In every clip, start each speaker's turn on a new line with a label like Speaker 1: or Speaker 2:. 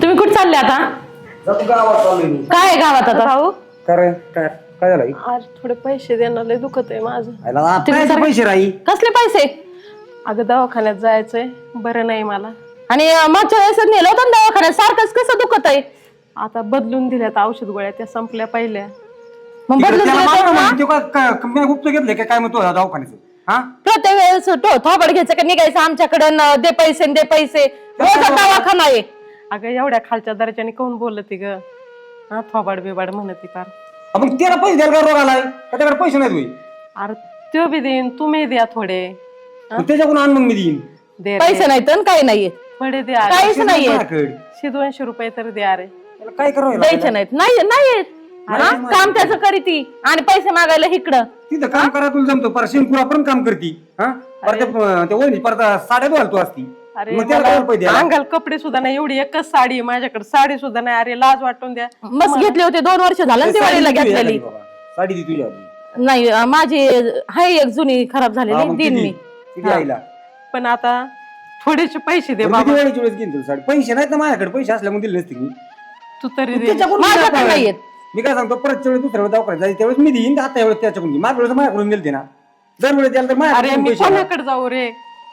Speaker 1: तुम्ही कुठे चालले आता?
Speaker 2: गावात चाललोय मी.
Speaker 1: काय आहे गावात आता?
Speaker 3: भाऊ
Speaker 2: काय काय झालं
Speaker 3: आज थोडे पैसे देणार लय दुखत आहे माझं.
Speaker 2: काय पैसे राही
Speaker 1: कसले पैसे?
Speaker 3: अगं दवाखान्यात जायचंय, बरं नाही मला.
Speaker 1: आणि मागच्या वेळेस नेलं होतं ना दवाखान्यात, सारखंच कसं दुखत आहे?
Speaker 3: आता बदलून दिल्यात औषध गोळ्या, त्या संपल्या पहिल्या.
Speaker 1: मग बदलून दिलं तर ना?
Speaker 2: गुप्त घेतले काय म्हणतो दवाखान्याचं? हा
Speaker 1: प्रत्येक वेळेस थोबड घ्यायचं का निघायचं आमच्याकडं दे पैसे दे पैसे. रोजचा दवाखाना आहे.
Speaker 3: अगं एवढ्या खालच्या दर्जाने कोण बोलती ग? हा थोबाड बिबाड म्हणती पार.
Speaker 2: आपण त्याला पैसे द्यायला रोग आलाय त्याच्याकडे पैसे नाहीत होई.
Speaker 3: अरे त्यो बी देईन, तुम्ही द्या थोडे.
Speaker 2: त्याच्याकडून आण मग मी देईन.
Speaker 3: दे
Speaker 1: पैसे नाही तर काही नाहीये,
Speaker 3: थोडे द्या.
Speaker 1: काहीच नाहीये.
Speaker 3: 200 रुपये तर द्या रे.
Speaker 2: काय करावं
Speaker 1: द्यायचे नाहीत. नाहीये काम त्याचं करीती आणि पैसे मागायला इकडं.
Speaker 2: तिथं काम करा तुला जमतो पर शिंकुरा पण काम करती. हा त्या वहिनी परत साड्या घालतो असती.
Speaker 3: अरे
Speaker 2: मग त्याला काय पैसे द्यायला?
Speaker 3: अंगाल कपडे सुद्धा नाही, एवढी एकच साडी आहे माझ्याकडे, साडी सुद्धा नाही. अरे लाज वाटून द्या.
Speaker 1: मस्त घेतले होते, 2 वर्ष झालं दिवाळीला घेतलेली.
Speaker 2: साडी दी तुझ्या आधी.
Speaker 1: नाही माझी आहे एक जुनी खराब
Speaker 2: हा,
Speaker 1: झालेली,
Speaker 2: मग
Speaker 1: देईन
Speaker 2: किती?
Speaker 1: मी.
Speaker 2: किती आईला?
Speaker 3: पण आता थोडेसे पैसे दे
Speaker 2: बरं,
Speaker 3: बाबा.
Speaker 2: किती वेळेची वेळेस घेईन तुला साडी? पैसे नाहीत ना माझ्याकडे, पैसे असल्या मग दिले नसते मी.
Speaker 3: तू तरी दे.
Speaker 2: त्याच्याकडून
Speaker 1: माझ्याकडे
Speaker 2: मी
Speaker 1: नाहीयेत.
Speaker 2: मी काय सांगतो, परत वेळेस दुसऱ्या वेळेस दवाखान्यात जायचं त्यावेळेस मी देईन, आता वेळेस त्याच्याकडून घे. मागच्या वेळेस माझ्याकडून दिलते ना, दर वेळेस द्यायला तर
Speaker 3: अरे
Speaker 2: माझ्याकडून
Speaker 3: मी
Speaker 2: पैसे आणा.
Speaker 3: कोणाकडे जाऊ रे?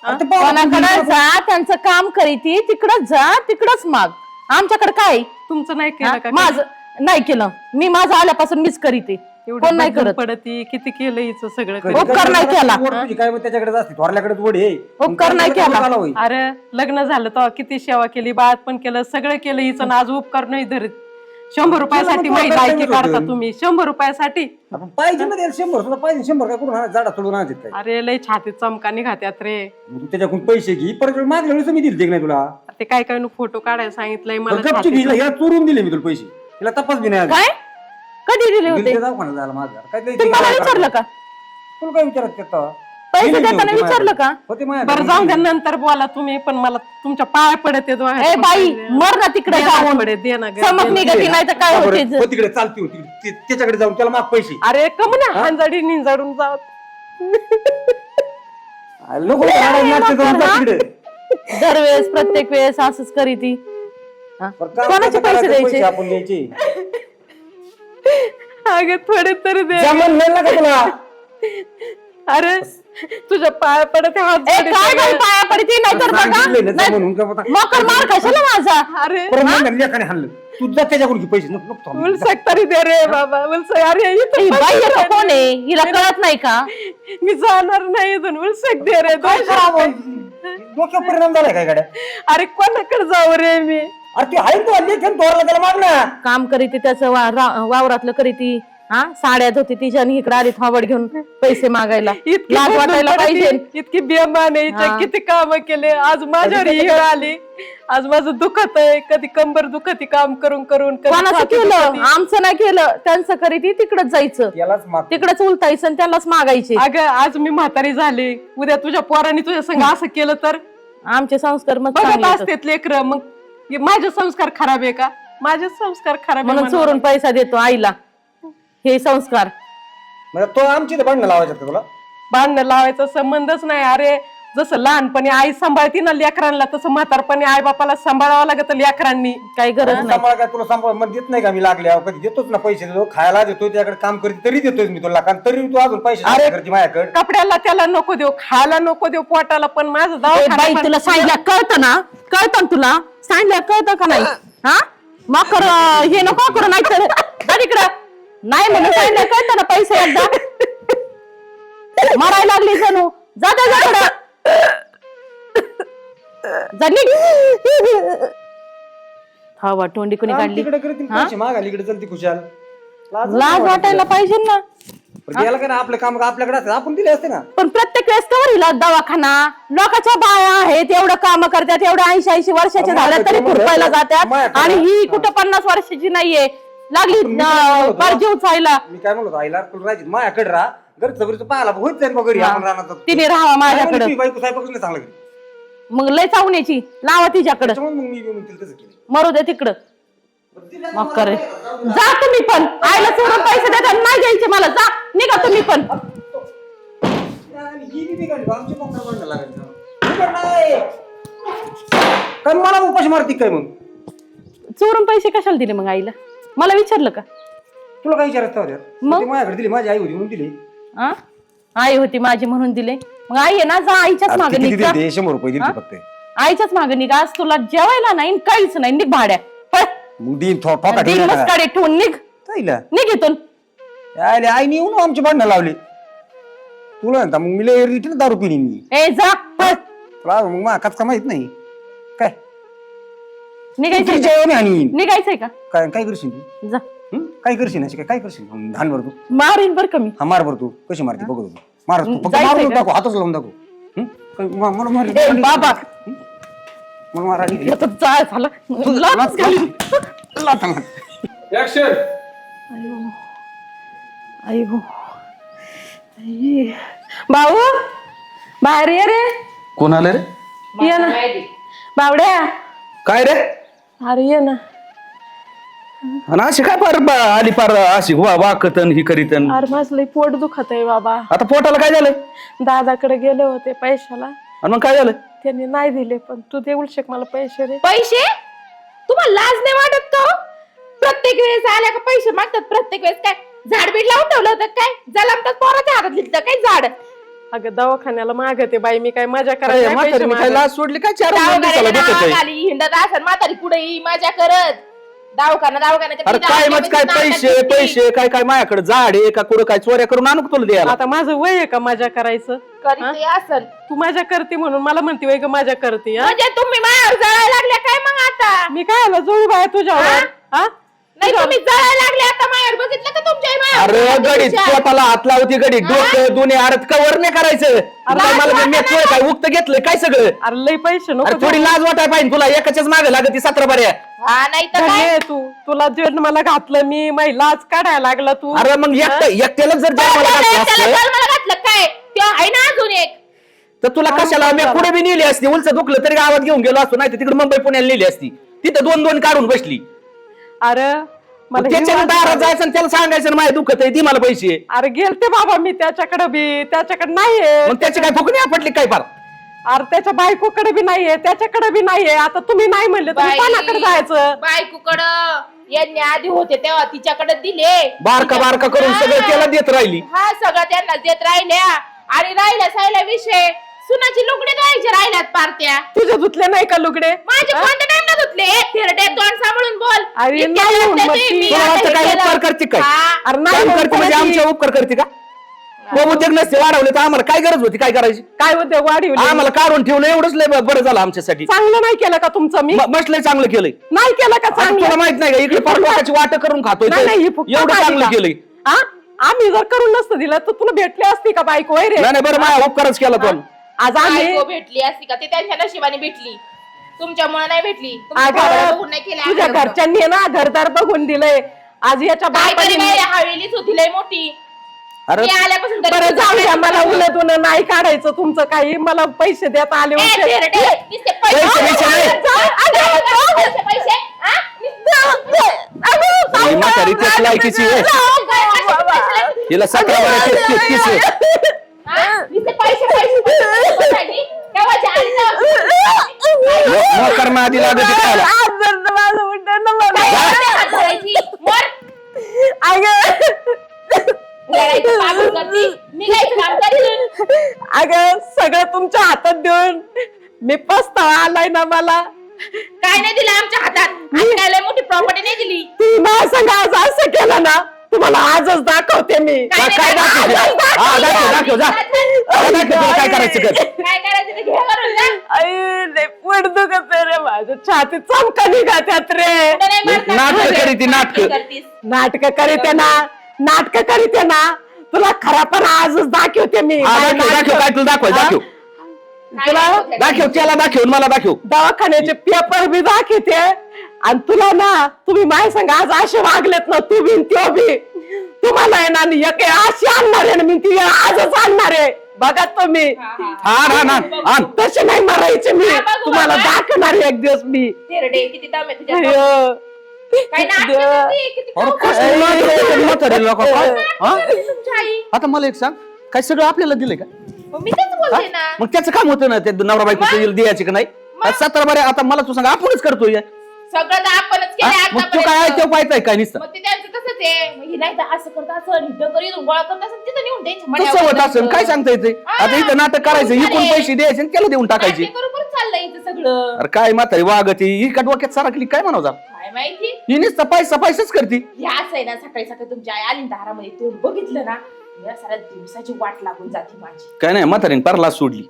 Speaker 2: अरे ते पाहुणे
Speaker 1: कोणाकडे जा, त्यांचं काम करीती, तिकडच जा, तिकडच माग. आमच्याकडे काय?
Speaker 3: तुमचं नाही केलं का?
Speaker 1: माझं नाही केलं मी, माझं आल्यापासून मीच करीते. कोण नाही करत.
Speaker 3: पडती किती केलं हिचं सगळं.
Speaker 2: कधी-
Speaker 1: उपकार नाही
Speaker 2: कधी
Speaker 1: केला.
Speaker 2: वड तुझी काय मग त्याच्याकडेच असते, थोरल्याकडेच वड आहे.
Speaker 1: उपकार नाही केला.
Speaker 2: आला होय.
Speaker 3: अरे लग्न झालं तेव्हा किती सेवा केली, बाळात पण केलं, सगळं केलं हिचं, आज उपकार नाही धरत. 100 रुपयासाठी
Speaker 2: मग
Speaker 3: माहिती
Speaker 2: तुला
Speaker 3: लायकी
Speaker 2: काय
Speaker 3: काढता
Speaker 2: होतं?
Speaker 3: तुम्ही. 100 रुपयासाठी.
Speaker 2: आपण पाहिजे ना त्याला 100 सुद्धा पाहिजे. 100 काय करून झाडा सोडून आणायचे काय?
Speaker 3: अरे लय छातीत चमका निघात्यात रे.
Speaker 2: मग तू त्याच्याकडून पैसे घे, परत मागल्या वेळेस मी दिले नाही तुला.
Speaker 3: ते काय काय फोटो काढायला सांगितलंय मला.
Speaker 2: गपची
Speaker 3: छातीत-
Speaker 2: घे, याला चोरून दिले मी तुला पैसे. तिला तपास बी नाही आला.
Speaker 1: काय कधी दिले होते?
Speaker 2: दिले दवाखान्यात झाला माझा. काय ते-
Speaker 1: तुम्ही मला विचारलं का?
Speaker 2: तुला काय विचारत त्याचा?
Speaker 1: पैसे
Speaker 2: दिले
Speaker 1: देताना
Speaker 2: होते
Speaker 1: विचारलं का?
Speaker 2: होते माझ्याकडे.
Speaker 3: बरं जाऊन द्या, नंतर बोला तुम्ही, पण मला तुमच्या पाय पडत येतो.
Speaker 1: ए बाई मर ना तिकडे जाऊन.
Speaker 3: दे ना ग.
Speaker 1: चमक निघती नाही तर काय
Speaker 2: बरं,
Speaker 1: होते?
Speaker 2: हो तिकडे चालती होती त्याच्याकडे जाऊन त्याला माग पैसे.
Speaker 3: अरे कम ना हांजाडी निंजाडून जाऊ.
Speaker 2: नको नाटक करून जा तिकडे.
Speaker 1: दरवेळेस प्रत्येक वेळेस असंच करीती. हा?
Speaker 2: बरं, काम
Speaker 1: कोणाचे
Speaker 2: कसं
Speaker 1: पैसे
Speaker 2: करायचं?
Speaker 1: द्यायचे?
Speaker 2: आपण घ्यायचे.
Speaker 3: अगं थोडे तरी दे.
Speaker 2: जमलं नाही ना का तुला?
Speaker 3: अरे तुझ्या पाया पडत हात
Speaker 1: ए,
Speaker 3: जोडीत
Speaker 1: काय बाई
Speaker 3: आहे.
Speaker 1: पाया पडती नाही तर बघा.
Speaker 2: सांगितलंय ना,
Speaker 1: नाही,
Speaker 2: म्हणून का बघा.
Speaker 1: मकर मार कशाला माझा?
Speaker 3: अरे
Speaker 2: परत म्हणलं लेकाने हाणलं. तू जा त्याच्याकडून घे पैसे. नको थांबू.
Speaker 3: उलसक तरी दे रे बाबा. उलसक. अरे इथं
Speaker 1: ही बाई
Speaker 3: पैसे
Speaker 1: येतो
Speaker 3: नाही.
Speaker 1: कोण आहे? हिला कळत नाही का?
Speaker 3: मी जाणार नाही इथून. उलसक दे रे.
Speaker 2: काय करावं? डोक्यावर परिणाम झालाय काय गाड्या?
Speaker 3: अरे कोणाकडे जाऊ रे मी?
Speaker 2: अरे ते आहे तो लेखन तोरला त्याला माग ना.
Speaker 1: काम करीती त्याचं वावरातलं करीती. हा साड्या धुती तिच्या आणि इकडे आली थोबड घेऊन पैसे मागायला.
Speaker 3: इतकी
Speaker 1: लाज वाटायला
Speaker 3: बदलून
Speaker 1: पाहिजे.
Speaker 3: पडती, इतकी बेमान आहे हिच्या,
Speaker 1: हा.
Speaker 3: किती काम केले. आज माझ्यावर ही वेळ आली. आज माझं दुखत आहे, कधी कंबर दुखती काम करून करून, कधी
Speaker 1: कोणाचं
Speaker 3: छाती
Speaker 1: केलं?
Speaker 3: दुखती.
Speaker 1: आमचं नाही केलं. त्यांचं करीती तिकडच जायचं,
Speaker 2: यालाच माग.
Speaker 1: तिकडच उलटायचं आणि त्यांनाच मागायचे.
Speaker 3: अगं आज मी म्हातारी झाली, उद्या तुझ्या पोरांनी तुझ्या संग असं केलं तर
Speaker 1: आमचे संस्कार मग
Speaker 3: बघत
Speaker 1: चांगले आहेत.
Speaker 3: असतेत लेकर. मग हे माझे संस्कार खराब आहे का? माझे संस्कार खराब आहे
Speaker 1: म्हणून
Speaker 3: म्हणावं.
Speaker 1: चोरून पैसा देतो आईला. हे संस्कार
Speaker 2: म्हणजे तो आमची भांडणं लावायचं का तुला?
Speaker 3: भांडणं लावायचा संबंधच नाही. अरे जसं लहानपणी आई सांभाळती ना लेकरांना, तसं म्हातारपणी आई बापाला सांभाळावं लागत लेकरांनी.
Speaker 1: काही गरज नाही.
Speaker 2: सांभाळ काय तुला सांभाळ मग देत नाही का? मी लागल्या कधी देतोच ना पैसे. देतो खायला देतो, त्याकडे काम करते तरी देतोय मी तुला. कारण तरी तू अजून पैसे
Speaker 3: अरे,
Speaker 2: करते माझ्याकडे.
Speaker 3: कपड्याला त्याला नको देऊ, खायला नको देऊ, पोटाला पण माझं
Speaker 1: ए
Speaker 3: दवाखाना
Speaker 1: बाई
Speaker 3: पण-
Speaker 1: तुला सांगितलं कळतं ना? कळतं ना तुला? सांगितलं कळतं का नाही? हा मग हे नको करू नाही तर जा तिकडं. नाही म्हणून सांगितलं कळतं ना? पैसे एकदा मारायला लागली जणू. जा त्याच्याकडं. जा निघ. हवा तोंडी कोणी काढली?
Speaker 2: तिकडे करतील पैसे मागायला, इकडे चलती खुशाल.
Speaker 1: लाज वाटायला पाहिजे ना.
Speaker 2: याला काय ना, आपलं काम आपल्याकडे असतं, आपण दिले असते ना.
Speaker 1: पण प्रत्येक वेळेस कवर हिला दवाखाना. लोकांच्या बाया आहेत एवढं काम करतात, एवढ्या 80-80 वर्षाच्या झाल्या तरी खुरपायला जातात. आणि ही कुठं 50 वर्षाची नाहीये, लागली पार जीव चायला.
Speaker 2: मी काय म्हणतो आईला, तुला राहायची माझ्याकडे राहा. घरचं घरचं पाहायला होत जाईल मग घरी आपण राहणार.
Speaker 1: तिने राहावा माझ्याकडे.
Speaker 2: बायको साहेब नाही चांगलं घरी.
Speaker 1: मग लय चावण्याची लावा तिच्याकडं.
Speaker 2: त्याच्यामुळे मग मी म्हणतील तसं केलं.
Speaker 1: मरू दे तिकडं. मग करे जा तुम्ही पण. आईला चोरून पैसे देतात नाही द्यायचे मला. जा निघा तुम्ही पण.
Speaker 2: काय मला उपाशी मारती काय मग?
Speaker 1: चोरून पैसे कशाला दिले मग आईला? मला विचारलं का?
Speaker 2: तुला काही विचारत होत्या
Speaker 1: मग?
Speaker 2: ते माझ्याकडे दिली, माझी आई होती म्हणून दिली.
Speaker 1: आ? आई होती माझी म्हणून दिले. मग आई आहे ना, जा आईच्याच
Speaker 2: अरे
Speaker 1: मागे
Speaker 2: किती
Speaker 1: निघ जा.
Speaker 2: दिली? 100 रुपये दिली फक्त.
Speaker 1: आईच्याच मागे निघ. आज तुला जेवायला नाही काहीच नाही. निघ भाड्या पळ.
Speaker 2: मग दिन ठोका
Speaker 1: दिन मस्काडे ठेवून निघ. निघ इथून.
Speaker 2: आईने येऊन आमची भांडणं लावली. तुला म्हणता मग मी रिटर्न दारू पिली मी.
Speaker 1: ए जा पळ.
Speaker 2: तुला मग माकाच का माहित नाही काय
Speaker 1: निघायचंय का?
Speaker 2: जेवण आणि
Speaker 1: निघायचंय का?
Speaker 2: काय काय करशील तू?
Speaker 1: जा.
Speaker 2: काय करशील अशी काय करशील? धान भर तू
Speaker 1: मारीन बर कमी.
Speaker 2: हा मार भर तू कशी मारते बघ तू. मार तू फक्त
Speaker 1: जायचंय
Speaker 2: मारून
Speaker 1: का?
Speaker 2: दाखव, हातच लावून दाखव. मला मार
Speaker 1: ए बाबा
Speaker 2: मला मार आली.
Speaker 1: आता जा झालं. लाच घालीन. आई गो आई. भाऊ बाहेर ये रे.
Speaker 4: कोण आलं रे?
Speaker 1: ये ना बावड्या.
Speaker 4: काय रे?
Speaker 1: अरे ये ना.
Speaker 4: आणि अशी काय पार आली पार अशी वाकतन ही करीतन.
Speaker 3: अरे माझं लई पोट दुखत आहे बाबा.
Speaker 4: आता पोटाला काय झालंय?
Speaker 3: दादाकडे गेले होते पैशाला,
Speaker 4: आणि मग काय झालं?
Speaker 3: त्यांनी नाही दिले. पण तू देऊ शक मला पैसे रे.
Speaker 5: पैसे? तुम्हाला लाज नाही वाटत का? प्रत्येक वेळेस आल्या का पैसे मागतात? प्रत्येक वेळेस काय झाड बीड लावून ठेवलं होतं काय? जलमतात पोराच्या हातात लिहिलं काय झाड?
Speaker 3: अगं दवाखान्याला मागते बाई, मी काय मजा करायला नाही पैसे
Speaker 4: म्हातारी मी काय
Speaker 3: मागत.
Speaker 4: लाज सोडली काय? 4 दिवसाला भेटत आहे.
Speaker 5: खाली हिंडत असन म्हातारी पुढे ही मजा करत. दवाखान्याच्या
Speaker 4: अरे काय मग काय पैसे पैसे काय काय माझ्याकडे झाड आहे का कुठं काय चोऱ्या करून आणू का तुला द्यायला?
Speaker 3: आता माझं वय आहे का मजा करायचं?
Speaker 5: करीत असन.
Speaker 3: तू मजा करते म्हणून मला म्हणते वय ग मजा करते. हा?
Speaker 5: म्हणजे तुम्ही मायावर जळायला लागल्या काय मग आता?
Speaker 3: मी काय आला जोडी बाय तुझ्यावर? हा?
Speaker 5: नाही तुम्ही जळायला लागले आता मायावर. बघितलं का तुमच्या
Speaker 4: अरे गडीत पोटाला हात लावती गडीत डोकं दोन्ही अरे कवर नाही करायचं. काय मला मेचोय काय उक्त घेतलंय काय सगळं?
Speaker 3: अरे लई पैसे
Speaker 4: अरे
Speaker 3: नको
Speaker 4: थोडी लाज वाटाय पाहिजे तुला. एकाच्याच मागे लागत 17 बऱ्या.
Speaker 5: हा नाही तर
Speaker 3: धन्य
Speaker 5: काय?
Speaker 3: आहे तू. तुला जन्माला घातलं मी, महिलाच काढायला लागला तू.
Speaker 4: अरे मग एकट्याला जर जन्माला घातलं
Speaker 5: त्याला
Speaker 4: असतं
Speaker 5: जन्माला घातलं काय? ते आहे ना अजून एक.
Speaker 4: तर तुला कशाला मी पुढे बी नेली असती. उलच दुखलं तरी गावात घेऊन गेलो असतो. नाही तर तिकडे मुंबई पुण्याला नेली असती. तिथं 2-2 काढून बसली.
Speaker 3: अरे मला
Speaker 4: त्याच्या
Speaker 3: हिंमत
Speaker 4: दारात
Speaker 3: झाली.
Speaker 4: जायचं आणि त्याला सांगायचं ना माझ्या दुखत आहे ती मला पैसे.
Speaker 3: अरे गेलते बाबा मी त्याच्याकडे बी, त्याच्याकडे नाहीये.
Speaker 4: मग त्याची काय फुकणी आपटली काय फार?
Speaker 3: अरे त्याच्या बायकोकडे बी नाहीये, त्याच्याकडे बी नाहीये. आता तुम्ही नाही म्हणले तर मी कोणाकडे जायचं?
Speaker 5: बायकोकडं यांनी आधी होते तेव्हा तिच्याकडे दिले.
Speaker 4: बारका बारका करून सगळं त्याला देत राहिली.
Speaker 5: हा सगळं त्यांना देत राहिल्या. आणि राहिल्या सायला विषय सुनाची लुगडे धुवायचे राहिल्यात पारत्या.
Speaker 3: तुझे धुतले नाही का लुगडे?
Speaker 5: माझे कोणत्या टाइमला धुतले? थिरडे तोंड सांभाळून बोल.
Speaker 3: अरे
Speaker 5: इतक्या
Speaker 3: नाही
Speaker 5: लढते
Speaker 3: मग
Speaker 5: ते
Speaker 3: ती-
Speaker 5: मी
Speaker 4: तुला
Speaker 5: आता
Speaker 4: वाटतं
Speaker 5: हे
Speaker 4: काय
Speaker 5: केलं.
Speaker 4: उपकार करते काय?
Speaker 5: हा.
Speaker 3: अरे
Speaker 4: काय
Speaker 3: नाही
Speaker 4: करते म्हणजे
Speaker 3: म्हणते
Speaker 4: आमच्या उपकार करते का? तो उद्योग नसते वाढवले तर आम्हाला काय गरज होती काय करायची?
Speaker 3: काय उद्योग वाढवले?
Speaker 4: आम्हाला काढून ठेवलं एवढंच लय बरं झालं आमच्यासाठी.
Speaker 3: चांगलं नाही केलं का तुमचं मी?
Speaker 4: मसलंय चांगलं केलंय.
Speaker 3: नाही केलं का
Speaker 4: आता
Speaker 3: चांगलं?
Speaker 4: तुला माहित नाही का इकडे फार लोकांची वाट करून खातोय
Speaker 3: नाही नाही, ही
Speaker 4: तर.
Speaker 3: फुकट
Speaker 4: एवढं
Speaker 3: आली
Speaker 4: चांगलं
Speaker 3: का?
Speaker 4: केलंय.
Speaker 3: हा? आम्ही जर करून नसतं दिलं तर तुला भेटली असती का बायको? होय रे.
Speaker 4: नाही बरं माझा उपकारच केला तो.
Speaker 3: आज आम्ही
Speaker 5: बायको भेटली असती का? ते त्यांच्या नशिबाने भेटली. तुमच्यामुळे नाही भेटली. तुमच्या
Speaker 3: अगं,
Speaker 5: भावाला बघून नाही केलं
Speaker 3: तुझ्या
Speaker 5: आम्ही लग्न.
Speaker 3: घरच्यांनी ना घरदार बघून दिलंय. आज याच्या
Speaker 5: काय तरी
Speaker 3: बापाने
Speaker 5: काय हवेलीच होती लय मोठी.
Speaker 4: अरे
Speaker 5: मी आल्यापासून तरी
Speaker 3: बरं
Speaker 5: तुझं
Speaker 3: जाऊ द्या,
Speaker 5: काय
Speaker 3: मला
Speaker 5: तुझं
Speaker 3: उलट उन्हा नाही काढायचं तुमचं काही. मला पैसे देत आले
Speaker 5: ए,
Speaker 3: होते.
Speaker 5: थिरडे, नुसते पैसे.
Speaker 4: पैसे बिसे नाही.
Speaker 5: पैसे, पैसे, हा?
Speaker 4: ही म्हातारी तेच लायकीची आहे. हिला 17 वर्षाची 33 आहे.
Speaker 5: हा? नुसते पैसे, पैसे, पैसे, पैसे. केव्हाच्या आधी जाऊ.
Speaker 4: मोकर आधी लागत खायला.
Speaker 5: हात धरायची. मोर. घरायचं पागल करती. निघायचं काम करती.
Speaker 3: अगं सगळं तुमच्या हातात देऊन मी पस्तावा आलाय ना मला.
Speaker 5: काय नाही दिलं आमच्या हातात. आणि काय लय मोठी प्रॉपर्टी नाही दिली.
Speaker 3: तुम्ही माझ्या संग आज असं केलं ना, तुम्हाला आजच दाखवते मी.
Speaker 4: काय दाखव? हा दाखव जा. दाखव तुला काय करायचं कर.
Speaker 5: काय करायचं ते घे वरून जा.
Speaker 3: आई, लय पोट दुखत आहे रे माझं. छातीत चमका निघात्यात रे.
Speaker 5: कुठं नाही मारणार.
Speaker 4: नाटकं करीती, नाटकं.
Speaker 5: करतीस.
Speaker 3: नाटक करीते ना, नाटक करीते ना. तुला खरा पण आजच दाखवते मी.
Speaker 4: हा, दाखव काय तुला दाखव दाखव
Speaker 3: तुला
Speaker 4: दाखव त्याला दाखव मला दाखव.
Speaker 3: दवाखान्याचे पेपर बी दाखवते. आणि तुला ना, तुम्ही माझ्या संग आज असे वागलेत ना, तू बी त्यो बी. तुम्हाला आहे ना एक अशी आणणार आहे ना, मी ती आजच आणणार आहे. बघा तुम्ही.
Speaker 4: आण
Speaker 3: तसे नाही मारायचे मी.
Speaker 5: हा, बघू
Speaker 3: तुम्हाला
Speaker 5: बाबा.
Speaker 3: दाखवणार आहे एक दिवस मी.
Speaker 5: थिरडे, किती दम आहे तुझ्यात.
Speaker 3: अय्यो.
Speaker 5: काय नाटकं करती? किती
Speaker 4: अरे
Speaker 5: कौतुक.
Speaker 4: कसं म्हातारी म्हातारी लोकं काय? हा?
Speaker 5: तुमची आई.
Speaker 4: आता मला एक सांग काय सगळं आपल्याला दिलंय का?
Speaker 5: मग मी तेच बोलते ना.
Speaker 4: मग त्याचं काम होतं ना ते नवरा बायको द्यायचे का नाही? 17 बरे आता मला तू सांग आपणच करतोय.
Speaker 5: सगळं तर आपणच केलंय
Speaker 4: मग तो
Speaker 5: आतापर्यंत.
Speaker 4: काय तो पाहायचाय काय नुसतं
Speaker 5: मग ते त्यांचं तसंच आहे. मग हे नाही तर असं करत असं डकर इथून गोळा करत असं तिथं नेऊन त्यांच्या
Speaker 4: कसं होत असेल काय सांगता येते आता इथं नाटक करायचं इकडून पैसे द्यायचे आणि त्याला देऊन टाकायचे.
Speaker 5: बरोबर चाललंय इथं सगळं.
Speaker 4: अरे काय म्हातारी वागती ही का डोक्यात सारखली काय म्हणावं
Speaker 5: काय माहिती
Speaker 4: ही नुसतं पैसाच करती.
Speaker 5: हे असं आहे ना सकाळी सकाळी तुमची आई आली ना दारामध्ये तोंड बघितलं ना या साऱ्या दिवसाची वाट लागून जाते माझी.
Speaker 4: काय नाही म्हातारीने परला सोडली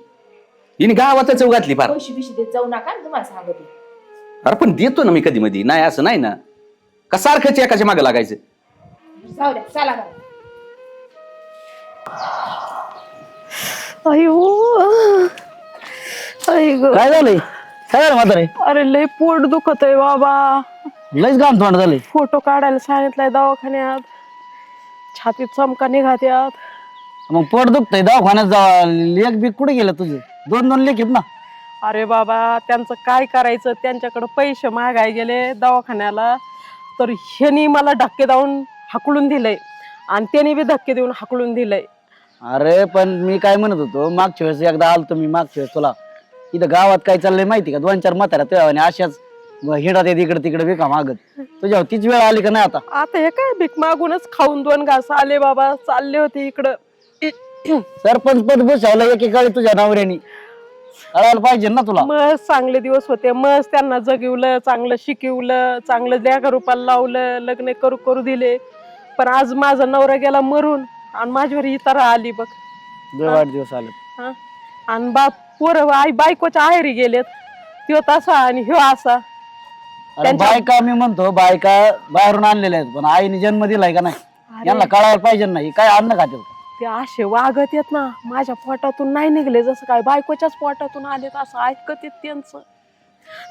Speaker 4: हिने गावातच घातली फार.
Speaker 5: पैसे बिशे देत जाऊ नका ना तुम्हाला सांगते.
Speaker 4: अरे पण देतो ना मी कधी मधी नाही असं नाही ना का सारखंच एकाच्या मागे लागायचं.
Speaker 5: जाऊ द्या चला घरात.
Speaker 1: अयो
Speaker 6: काय झालंय काय झालं म्हातारे
Speaker 1: अरे लय पोट दुखत आहे बाबा.
Speaker 6: लयच घाम तोंड झालंय.
Speaker 1: फोटो काढायला सांगितलाय दवाखान्यात. छातीत चमका निघात्यात.
Speaker 6: मग पोट दुखतंय दवाखान्यात जावा. लेख बी कुठे गेलं तुझं 2-2 लेख आहेत ना.
Speaker 1: अरे बाबा त्यांचं काय करायचं त्यांच्याकडे पैसे मागाय गेले दवाखान्याला तर ह्यानी मला धक्के देऊन हाकलून दिलंय आणि त्याने बी धक्के देऊन हाकलून दिलंय.
Speaker 6: अरे पण मी काय म्हणत होतो मागच्या वेळेस एकदा आलतो मी मागच्या वेळेस तुला इथं गावात काय चाललंय माहिती का 2-4 म्हाताऱ्या तुझ्या आणि अशाच हिंडात येत इकडे तिकडे बेका मागत तुझ्यावर तीच वेळ आली का नाही आता.
Speaker 1: आता हे काय भीक मागूनच खाऊन 2 घास आले बाबा. चालले होते इकडं.
Speaker 6: सरपंच पद बसवलं एकेकाळी तुझ्या नवऱ्यानी कळायला पाहिजे ना तुला.
Speaker 1: मग चांगले दिवस होते. मग त्यांना जगवलं चांगलं शिकवलं चांगलं लेकरं रूपाला लावलं लग्न करू करू दिले. पण आज माझा नवरा गेला मरून आणि माझ्यावर इतर आली बघ.
Speaker 6: वाढदिवस आले
Speaker 1: हा आणि बाप पोरं आई बायकोच्या आहेरी गेलेत. त्यो तसा आणि ह्यो असा.
Speaker 6: बायका मी म्हणतो बायका बाहेरून आणलेल्या आहेत पण आईने जन्म दिलाय का नाही यांना कळायला पाहिजे नाही काय अन्न खाते.
Speaker 1: ते असे वागत येत ना माझ्या पोटातून नाही निघले जसं काय बायकोच्याच पोटातून आलेत असं ऐकत येत त्यांचं.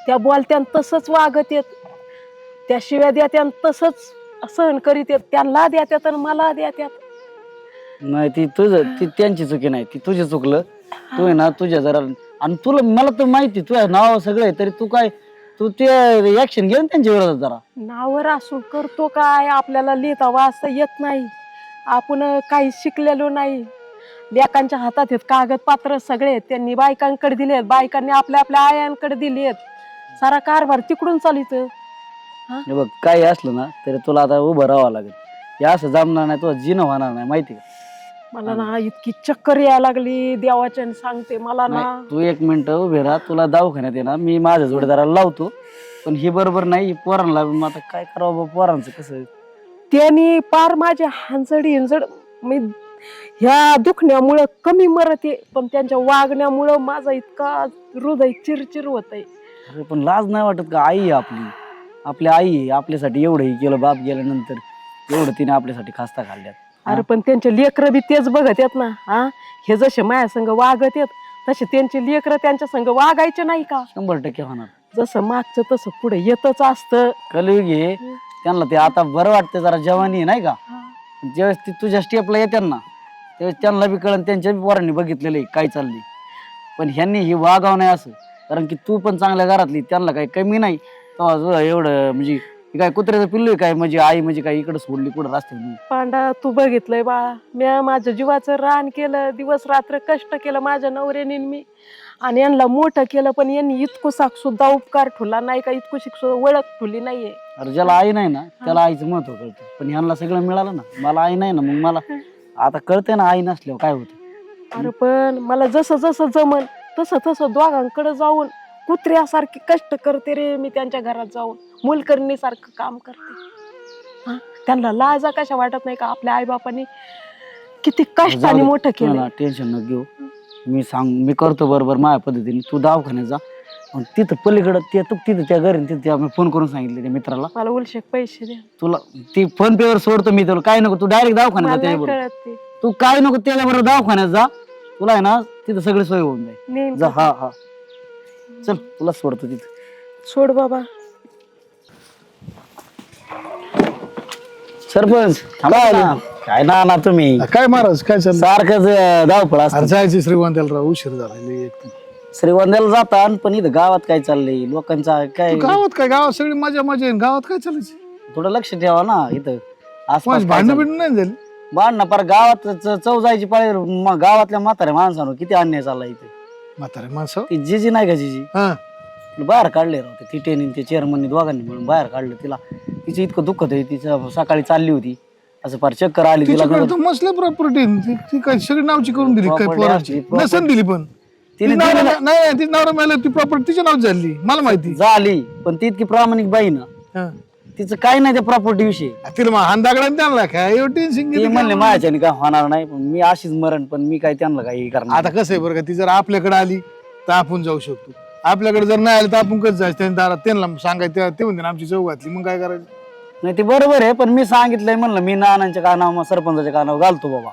Speaker 1: त्या बोलत्यान तसंच वागत येत. त्या शिव्या देत्यान तसंच सहन करीत येत. त्यांना देत्यात आणि मला देत्यात.
Speaker 6: नाही ती तुझं ती त्यांची चुकी नाही ती तुझी चुकलं. तू आहे ना तुझ्या जरा आणि तुला मला तर माहिती तुझ्या नाव सगळं आहे तरी तू काय तू ते ऍक्शन घे ना त्यांच्या विरोधात जरा.
Speaker 1: नावर असून करतो काय आपल्याला लिहिता वाचता येत नाही. आपण काही शिकलेलो नाही. लेकांच्या हातात आहेत कागदपत्र सगळे त्यांनी बायकांकडे दिलेत बायकांनी आपल्या आपल्या आयांकडे दिलेत. सारा कारभार तिकडून चालित.
Speaker 6: हे बघ काही असलं ना तरी तुला आता उभं राहावं लागेल. हे असं जमणार नाही तुला जीणं होणार नाही माहिती का.
Speaker 1: मला ना इतकी चक्कर यायला लागली देवाच्या सांगते मला ना.
Speaker 6: नाही, तू 1 मिनिट उभे राहा तुला दवाखान्यात येणार मी माझ्या जोडीदाराला लावतो पण हे बरोबर नाही पोरांना मग आता काय करावं बा पोरांचं कसं.
Speaker 1: त्यांनी पार माझ्या हांजड मी ह्या दुखण्यामुळं कमी मरते पण त्यांच्या वागण्यामुळं माझा इतका हृदय चिरचिर होत आहे.
Speaker 6: अरे पण लाज नाही वाटत का आई आहे आपली आई आहे आपल्यासाठी एवढं हे केलं बाप गेल्यानंतर एवढं तिने आपल्यासाठी खास्ता खाल्ल्यात.
Speaker 1: अरे पण त्यांचे लेकरं बी तेच बघत येत ना. हा हे जसे माझ्या संग वागत येत तसे त्यांचे लेकरं त्यांच्या संग वागायचे नाही का.
Speaker 6: 100% होणार.
Speaker 1: जसं मागचं तसं पुढे येतच असतं.
Speaker 6: कलयुग आहे त्यांना ते आता बरं वाटतं जरा जवानी आहे नाही का. ज्यावेळेस ती तुझ्या स्टेपला येते ना त्यावेळेस त्यांना बी कळण त्यांच्या बी पोरांनी बघितलेलं आहे काय चाललंय. पण ह्यांनी ही वागाव नाही असं कारण की तू पण चांगल्या घरातली त्यांना काही कमी नाही तेव्हा एवढं म्हणजे काय कुत्र्याचं पिल्लू आहे काय म्हणजे आई म्हणजे काय इकडे सोडली कुठं रस्त्यात.
Speaker 1: पांडा तू बघितलंय बाळा मी माझ्या जीवाचं रान केलं दिवस रात्र कष्ट केलं माझ्या नवऱ्याने मी आणि यांना मोठं केलं पण यांनी इतकुसा सुद्धा उपकार ठेवला नाही का इतकुशी सुद्धा ओळख ठेवली नाहीये.
Speaker 6: अरे ज्याला आई नाही ना त्याला आईचं महत्व कळतं पण ह्यांना सगळं मिळालं ना मला आई नाही ना मग मला आता कळतंय ना आई नसल्यावर काय होतं.
Speaker 1: अरे पण मला जसं जसं जमन तसं तसं दोघांकडे जाऊन कुत्र्यासारखी कष्ट करते रे मी त्यांच्या घरात जाऊन मुलकर्णीसारखं काम करते. त्यांना लाजा कशा वाटत नाही का आपल्या आई बापांनी किती कष्टाने मोठं केलं.
Speaker 6: टेन्शन न घेऊ मी करतो बरोबर माझ्या पद्धतीने तू दवाखान्यात जा तिथं पलीकडं ते तू तिथं त्या घरी तिथे आम्ही फोन करून सांगितले त्या मित्राला
Speaker 1: मला उलशेक पैसे द्या
Speaker 6: तुला ती फोन पे वर सोडतो मी तुला काय नको तू डायरेक्ट दवाखान्यात जा त्याच्याबरोबर
Speaker 1: कळत ते
Speaker 6: तू काय नको त्याच्याबरोबर दवाखान्यात जा तुला आहे ना तिथं सगळी सोय होऊन जाईल.
Speaker 1: नेईन
Speaker 6: जा हा चल तुला सोडतो तिथं.
Speaker 1: सोड बाबा.
Speaker 6: सरपंच काय ना तुम्ही
Speaker 7: काय महाराज काय चाललं
Speaker 6: सारखंच धावपळ असतं.
Speaker 7: जायचे श्रीगोंद्याला राव उशीर झाला एकदम.
Speaker 6: श्रीगोंद्याला जाता पण इथं गावात काय चाललंय लोकांचा काय
Speaker 7: गावात काय गावात सगळी मजा मजा आहे गावात काय चालायचं
Speaker 6: थोडं लक्ष ठेवा ना इथं आसपास
Speaker 7: भांडण बिंड नाही झाली
Speaker 6: भांडणं पार गावात चव जायची पाळी गावातल्या म्हाताऱ्या माणसानं किती अन्याय चालला इथे.
Speaker 7: म्हातारे माणसं
Speaker 6: ती जिजी नाही का जिजी
Speaker 7: हा
Speaker 6: तिला बाहेर काढले राव ते थिटेनी ते चेअरमननी दोघांनी मिळून बाहेर काढलं तिला. तिचं इतकं दुःख होतं, तिचं सकाळी चालली होती असं फार चक्कर आली तिला.
Speaker 7: तिच्याकडे तर मसले प्रॉपर्टी ती काय सगळी नावची करून दिली काय
Speaker 6: Property
Speaker 7: पोराची
Speaker 6: असली, property.
Speaker 7: नसन दिली पण
Speaker 6: तिने
Speaker 7: ती
Speaker 6: दिली
Speaker 7: नवरा- नाही ती नवरा मेला ती प्रॉपर्टी तिच्या नाव झाली मला माहिती.
Speaker 6: झाली पण ती इतकी प्रामाणिक बाई ना,
Speaker 7: हा.
Speaker 6: तिचं काही नाही त्या प्रॉपर्टी विषयी.
Speaker 7: तिला मग हांदागड्याने त्यांना काय एवढं टेन्शन
Speaker 6: ते
Speaker 7: घेते
Speaker 6: म्हणले
Speaker 7: का?
Speaker 6: माझ्याने काय होणार नाही, पण मी अशीच मरण, पण मी काय त्यांना काही करणार
Speaker 7: आता कसं आहे बरं का ती जर आपल्याकडे आली तर आपण जाऊ शकतो, आपल्याकडे जर नाही आली तर आपण कसं जायचं त्यांनी दारात त्यांना सांगायचं ते म्हणते आमची चौक घातली मग काय करायचं.
Speaker 6: नाही. ते बरोबर आहे, पण मी सांगितलंय म्हणलं मी नानांच्या कानावर सरपंचाच्या कानावर घालतो बाबा.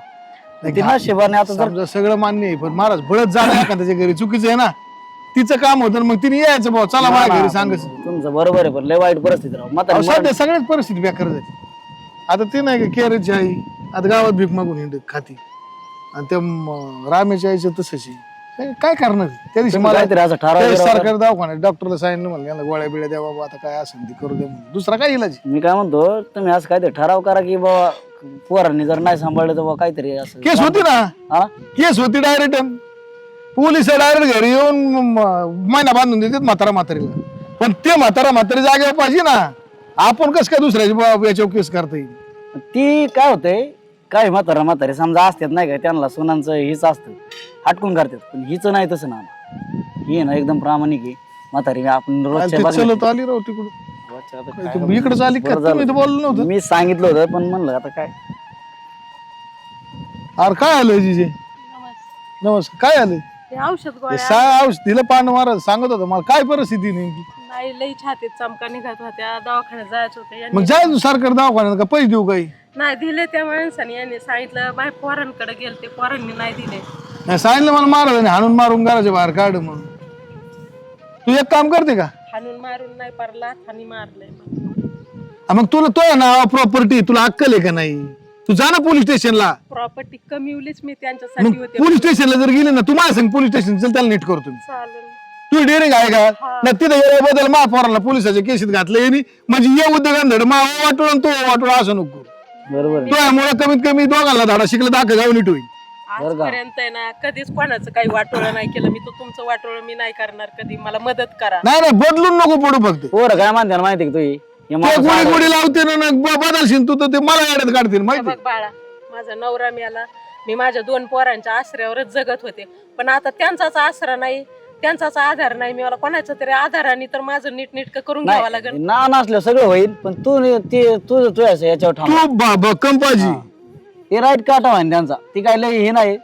Speaker 6: ते नशिबाने आता जर
Speaker 7: समजा सगळं मान्य आहे पण महाराज बळत जाणं एखाद्याच्या घरी चुकीचं आहे ना. तिचं काम होतं मग तिने यायचं भाऊ चला माझ्या घरी सांगायचं.
Speaker 6: तुमचं बरोबर आहे, पण लय वाईट परिस्थिती राव म्हातारी
Speaker 7: सध्या सगळ्याच परिस्थिती बेकार झाली. आता ते नाही का केरळची आई आता गावात भीक मागून हिंड खाती आणि त्या रामेच्या आईचं तसंच आहे. काय करणार त्या दिवशी मला
Speaker 6: काहीतरी असं ठराव
Speaker 7: त्या
Speaker 6: बिराव
Speaker 7: सरकारी दवाखान्यात डॉक्टरला सांगितलं म्हणलं यांना गोळ्या बिळ्या द्या बाबा आता काय असेल ती करू द्या म्हणून. दुसरा काय इलाज आहे?
Speaker 6: मी काय म्हणतो, तुम्ही असं काहीतरी ठराव करा की बाबा पोरांनी जर नाही सांभाळलं तर बाबा काहीतरी असं
Speaker 7: केस होती ना,
Speaker 6: हा?
Speaker 7: केस होती डायरेक्ट पोलीस डायरेक्ट घरी येऊन महिना बांधून देतात म्हातारीला. पण ते म्हातारी जागेवर पाहिजे ना. आपण कसं काय दुसऱ्याची याच्यावर केस करता येईल.
Speaker 6: ती काय होतंय, काय म्हातारे समजा असतात नाही का, त्यांना सुनांचं हीच असतं हटकून करतात, पण हिच नाही तसं ना. ही ना एकदम प्रामाणिक आहे म्हातारी. आपण रोजच्या
Speaker 7: ते
Speaker 6: बघण्यात-
Speaker 7: चलत आली राव तिकडून
Speaker 6: रोजच्या आता काय
Speaker 7: इकडे आली का
Speaker 6: बरं झालं.
Speaker 7: तुम्ही तर बोललो नव्हतं.
Speaker 6: मी सांगितलं होतं पण म्हणलं आता काय.
Speaker 7: अरे काय आलं जिजे नमस्कार काय आलं
Speaker 1: ते औषध
Speaker 7: ते औषध दिलं पान महाराज सांगत होतं मला काय परिस्थिती नेमकी.
Speaker 1: नाही लई छातीत चमका निघत होत्या, दवाखान्यात जायचं होतं.
Speaker 7: मग जाय तू सरकार दवाखान्यात का पैसे देऊ काही
Speaker 1: नाही दिले त्या माणसाने, यांनी सांगितलं बाय पोरांकडे गेल ते पोरांनी नाही दिले.
Speaker 7: नाही सांगितलं मला महाराजांनी हाणून मारून घराच्या बाहेर काढ म्हणून. तू एक काम करते का
Speaker 1: हाणून मारून नाही पारला हानी मारलंय.
Speaker 7: मग तुला तो ना प्रॉपर्टी तुला अक्कल आहे का नाही. तू जा ना पोलीस स्टेशनला.
Speaker 1: प्रॉपर्टी कमी उलीच मी त्यांच्यासाठी
Speaker 7: मग
Speaker 1: होते.
Speaker 7: पोलीस स्टेशनला जर गेले ना तू माझ्या सांग पोलीस स्टेशन चल त्याला नीट करतो मी.
Speaker 1: चालेल.
Speaker 7: तू डेअरिंग आहे का ना तिथे बदल महापौराला पोलिसाच्या केसीत घातलं यांनी म्हणजे ये उद्योगांधड मा वाटून तो वाटून असं नको.
Speaker 6: बरोबर आहे.
Speaker 7: त्यामुळे कमीत कमी दोघांना धाडा शिकलं दाखल जाऊन नीट होईल.
Speaker 1: आजपर्यंत आहे ना कधीच कोणाचं काही वाटोळं नाही केलं मी. तो तुमचं वाटोळं मी नाही करणार कधी. मला मदत करा.
Speaker 7: नाही नाही बदलून नको पडू फक्त.
Speaker 6: पोरं काय म्हणते माहिती का तुही, हे
Speaker 7: ते
Speaker 6: मला
Speaker 7: गोळी
Speaker 6: सांगा.
Speaker 7: गोळी लावते ना बदलशील तू तर ते मला गाड्यात काढतील माहिती.
Speaker 1: बघ बाळा, माझा नवरा मिळाला, मी माझ्या 2 पोरांच्या आश्रयावरच जगत होते. पण आता त्यांचाच आसरा नाही, त्यांचाच आधार नाही. मी मला कोणाच्या तरी आधाराने तर माझं नीटनेटकं करून घ्यावं लागेल.
Speaker 6: नाही, ना नसलं सगळं होईल, पण तू तुझं याच्यावर थांब.
Speaker 7: तू भक्कम पाहिजे.
Speaker 6: ते राईट काटा आहे त्यांचा, ती काय लय हे नाही.